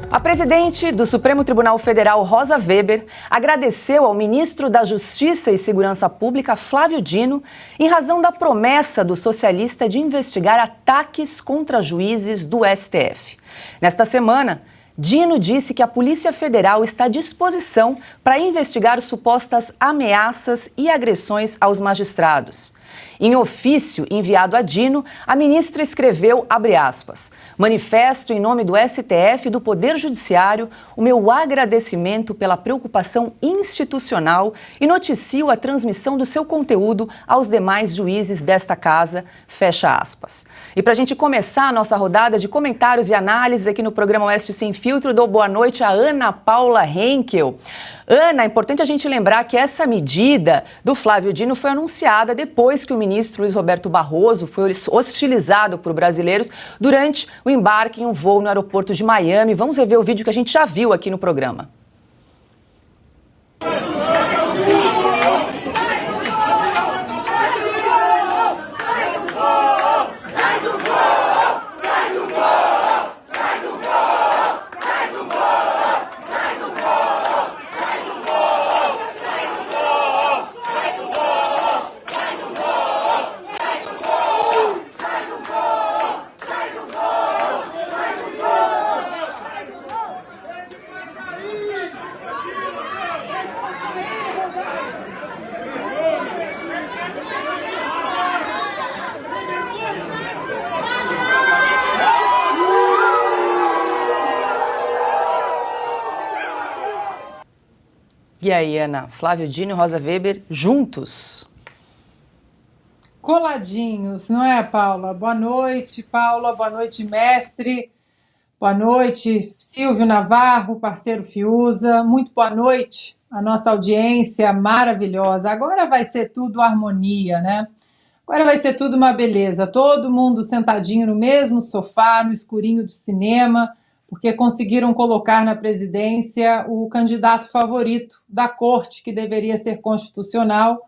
A presidente do Supremo Tribunal Federal, Rosa Weber, agradeceu ao ministro da Justiça e Segurança Pública, Flávio Dino, em razão da promessa do socialista de investigar ataques contra juízes do STF. Nesta semana, Dino disse que a Polícia Federal está à disposição para investigar supostas ameaças e agressões aos magistrados. Em ofício enviado a Dino, a ministra escreveu, abre aspas, manifesto em nome do STF e do Poder Judiciário o meu agradecimento pela preocupação institucional e noticio a transmissão do seu conteúdo aos demais juízes desta casa, fecha aspas. E para a gente começar a nossa rodada de comentários e análises aqui no programa Oeste Sem Filtro, dou boa noite a Ana Paula Henkel. Ana, é importante a gente lembrar que essa medida do Flávio Dino foi anunciada depois que o ministro Luiz Roberto Barroso foi hostilizado por brasileiros durante o embarque em um voo no aeroporto de Miami. Vamos rever o vídeo que a gente já viu aqui no programa. E aí, Ana, Flávio Dino e Rosa Weber juntos? Coladinhos, não é, Paula? Boa noite, Paula. Boa noite, mestre. Boa noite, Silvio Navarro, parceiro Fiuza. Muito boa noite a nossa audiência maravilhosa. Agora vai ser tudo harmonia, né? Agora vai ser tudo uma beleza. Todo mundo sentadinho no mesmo sofá, no escurinho do cinema, porque conseguiram colocar na presidência o candidato favorito da corte, que deveria ser constitucional,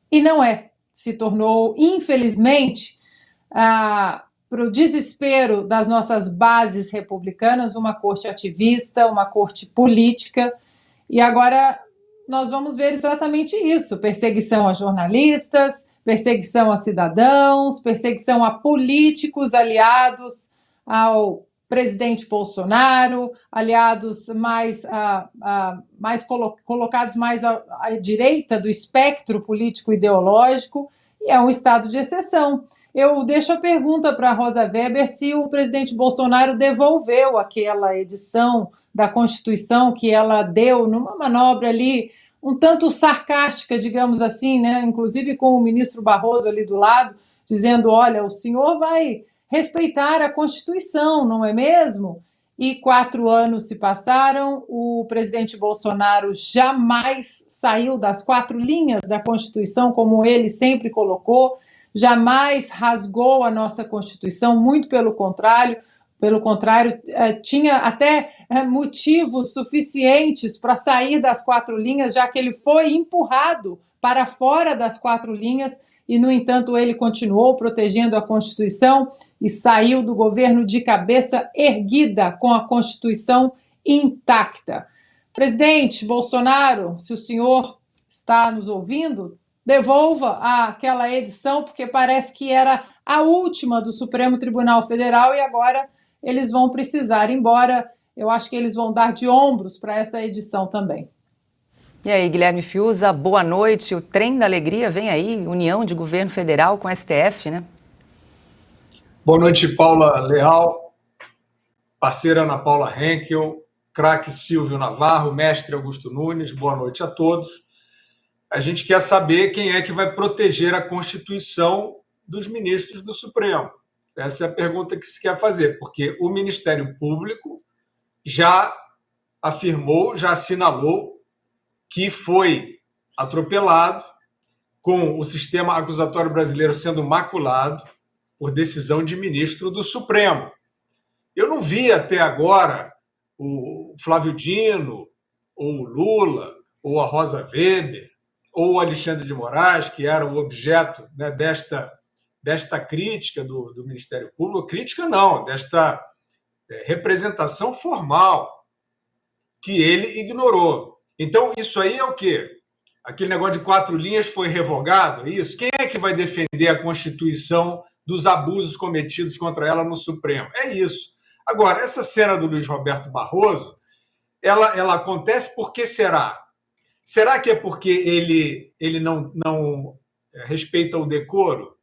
e não é. Se tornou, infelizmente, para o desespero das nossas bases republicanas, uma corte ativista, uma corte política, e agora nós vamos ver exatamente isso, perseguição a jornalistas, perseguição a cidadãos, perseguição a políticos aliados ao presidente Bolsonaro, aliados colocados mais à direita do espectro político-ideológico, e é um estado de exceção. Eu deixo a pergunta para a Rosa Weber se o presidente Bolsonaro devolveu aquela edição da Constituição que ela deu numa manobra ali um tanto sarcástica, digamos assim, né? Inclusive com o ministro Barroso ali do lado, dizendo, olha, o senhor vai respeitar a Constituição, não é mesmo? E 4 anos se passaram, o presidente Bolsonaro jamais saiu das 4 linhas da Constituição, como ele sempre colocou, jamais rasgou a nossa Constituição, muito pelo contrário, tinha até motivos suficientes para sair das 4 linhas, já que ele foi empurrado para fora das 4 linhas, e, no entanto, ele continuou protegendo a Constituição e saiu do governo de cabeça erguida, com a Constituição intacta. Presidente Bolsonaro, se o senhor está nos ouvindo, devolva aquela edição, porque parece que era a última do Supremo Tribunal Federal e agora eles vão precisar ir embora. Eu acho que eles vão dar de ombros para essa edição também. E aí, Guilherme Fiuza, boa noite. O trem da alegria vem aí, união de governo federal com STF, né? Boa noite, Paula Leal, parceira Ana Paula Henkel, craque Silvio Navarro, mestre Augusto Nunes, boa noite a todos. A gente quer saber quem é que vai proteger a Constituição dos ministros do Supremo. Essa é a pergunta que se quer fazer, porque o Ministério Público já afirmou, já assinalou que foi atropelado, com o sistema acusatório brasileiro sendo maculado por decisão de ministro do Supremo. Eu não vi até agora o Flávio Dino, ou o Lula, ou a Rosa Weber, ou o Alexandre de Moraes, que era o objeto, né, desta crítica do Ministério Público, crítica não, desta representação formal que ele ignorou. Então, isso aí é o quê? Aquele negócio de 4 linhas foi revogado, é isso? Quem é que vai defender a Constituição dos abusos cometidos contra ela no Supremo? É isso. Agora, essa cena do Luiz Roberto Barroso, ela acontece por que será? Será que é porque ele não respeita o decoro?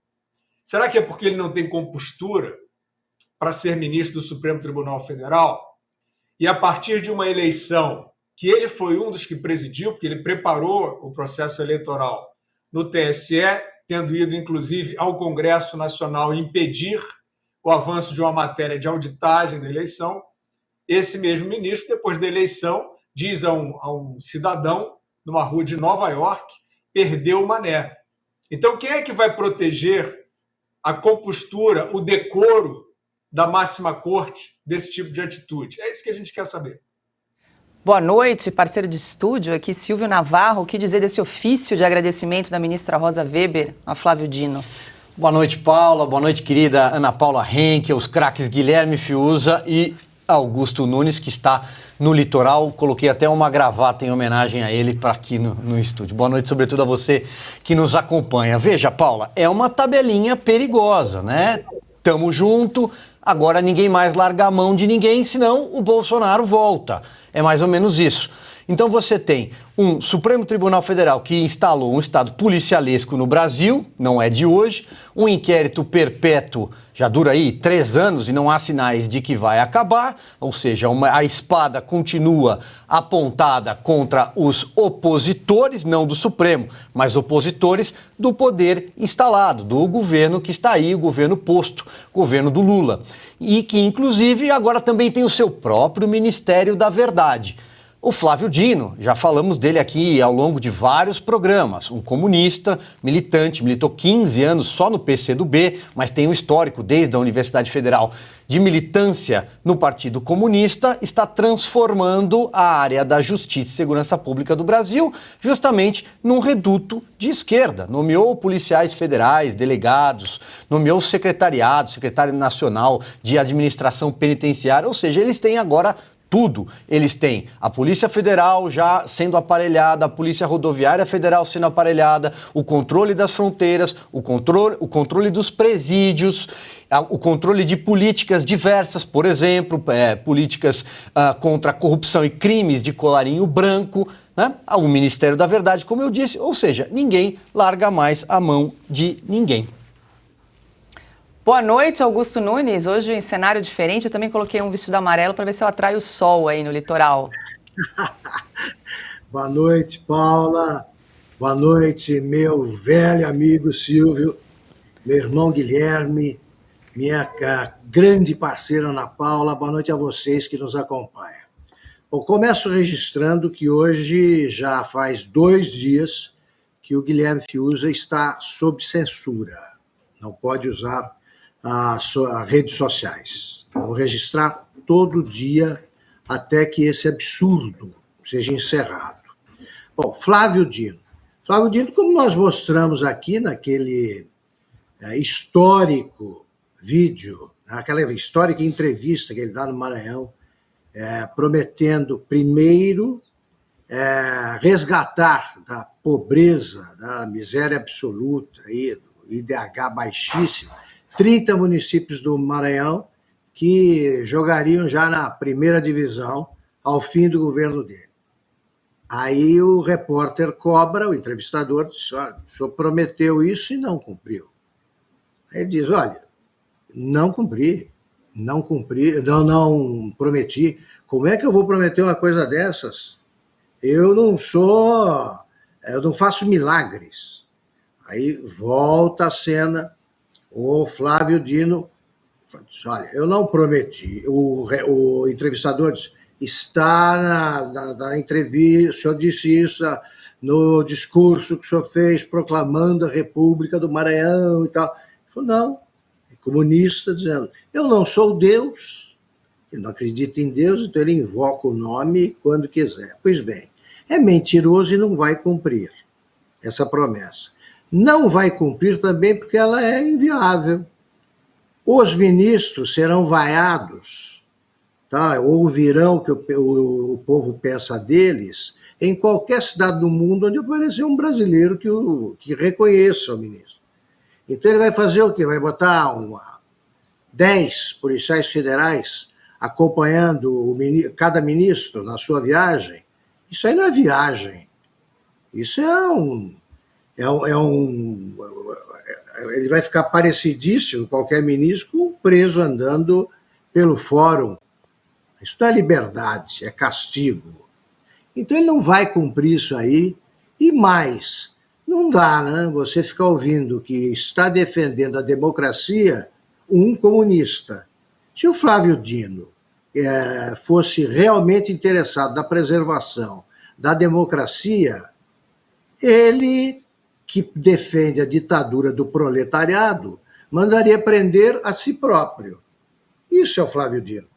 Será que é porque ele não tem compostura para ser ministro do Supremo Tribunal Federal? E a partir de uma eleição que ele foi um dos que presidiu, porque ele preparou o processo eleitoral no TSE, tendo ido, inclusive, ao Congresso Nacional impedir o avanço de uma matéria de auditagem da eleição, esse mesmo ministro, depois da eleição, diz a um cidadão, numa rua de Nova York, perdeu o mané. Então, quem é que vai proteger a compostura, o decoro da máxima corte desse tipo de atitude? É isso que a gente quer saber. Boa noite, parceiro de estúdio, aqui Silvio Navarro. O que dizer desse ofício de agradecimento da ministra Rosa Weber a Flávio Dino? Boa noite, Paula. Boa noite, querida Ana Paula Henkel, os craques Guilherme Fiuza e Augusto Nunes, que está no litoral. Coloquei até uma gravata em homenagem a ele para aqui no estúdio. Boa noite, sobretudo a você que nos acompanha. Veja, Paula, é uma tabelinha perigosa, né? Tamo junto, agora ninguém mais larga a mão de ninguém, senão o Bolsonaro volta. É mais ou menos isso. Então você tem um Supremo Tribunal Federal que instalou um estado policialesco no Brasil, não é de hoje, um inquérito perpétuo, já dura aí 3 anos e não há sinais de que vai acabar, ou seja, a espada continua apontada contra os opositores, não do Supremo, mas opositores do poder instalado, do governo que está aí, o governo posto, o governo do Lula. E que, inclusive, agora também tem o seu próprio Ministério da Verdade. O Flávio Dino, já falamos dele aqui ao longo de vários programas, um comunista, militante, militou 15 anos só no PCdoB, mas tem um histórico desde a Universidade Federal de militância no Partido Comunista, está transformando a área da Justiça e Segurança Pública do Brasil justamente num reduto de esquerda. Nomeou policiais federais, delegados, nomeou secretariado, secretário nacional de administração penitenciária, ou seja, eles têm agora tudo. Eles têm a Polícia Federal já sendo aparelhada, a Polícia Rodoviária Federal sendo aparelhada, o controle das fronteiras, o controle dos presídios, o controle de políticas diversas, por exemplo, políticas contra a corrupção e crimes de colarinho branco, né? O Ministério da Verdade, como eu disse, ou seja, ninguém larga mais a mão de ninguém. Boa noite, Augusto Nunes. Hoje, em cenário diferente, eu também coloquei um vestido amarelo para ver se eu atraio o sol aí no litoral. Boa noite, Paula. Boa noite, meu velho amigo Silvio, meu irmão Guilherme, minha grande parceira Ana Paula. Boa noite a vocês que nos acompanham. Eu começo registrando que hoje já faz 2 dias que o Guilherme Fiuza está sob censura. Não pode usar as redes sociais. Vou registrar todo dia até que esse absurdo seja encerrado. Bom, Flávio Dino. Flávio Dino, como nós mostramos aqui naquele histórico vídeo, aquela histórica entrevista que ele dá no Maranhão, prometendo primeiro resgatar da pobreza, da miséria absoluta, aí, do IDH baixíssimo, 30 municípios do Maranhão que jogariam já na primeira divisão ao fim do governo dele. Aí o repórter cobra, o entrevistador, diz: olha, o senhor prometeu isso e não cumpriu. Aí ele diz: olha, não cumpri, não prometi. Como é que eu vou prometer uma coisa dessas? Eu não faço milagres. Aí volta a cena. O Flávio Dino diz: olha, eu não prometi. O entrevistador diz: está na entrevista, o senhor disse isso no discurso que o senhor fez proclamando a República do Maranhão e tal. Ele falou: não, é comunista, dizendo: eu não sou Deus, ele não acredita em Deus, então ele invoca o nome quando quiser. Pois bem, é mentiroso e não vai cumprir essa promessa. Não vai cumprir também porque ela é inviável. Os ministros serão vaiados, tá? Ouvirão o que o povo pensa deles em qualquer cidade do mundo onde aparecer um brasileiro que reconheça o ministro. Então ele vai fazer o quê? Vai botar 10 policiais federais acompanhando cada ministro na sua viagem? Isso aí não é viagem. Isso ele vai ficar parecidíssimo, qualquer ministro, preso andando pelo fórum. Isso não é liberdade, é castigo. Então ele não vai cumprir isso aí. E mais, não dá, né? Você ficar ouvindo que está defendendo a democracia um comunista. Se o Flávio Dino fosse realmente interessado na preservação da democracia, ele, que defende a ditadura do proletariado, mandaria prender a si próprio. Isso é o Flávio Dino.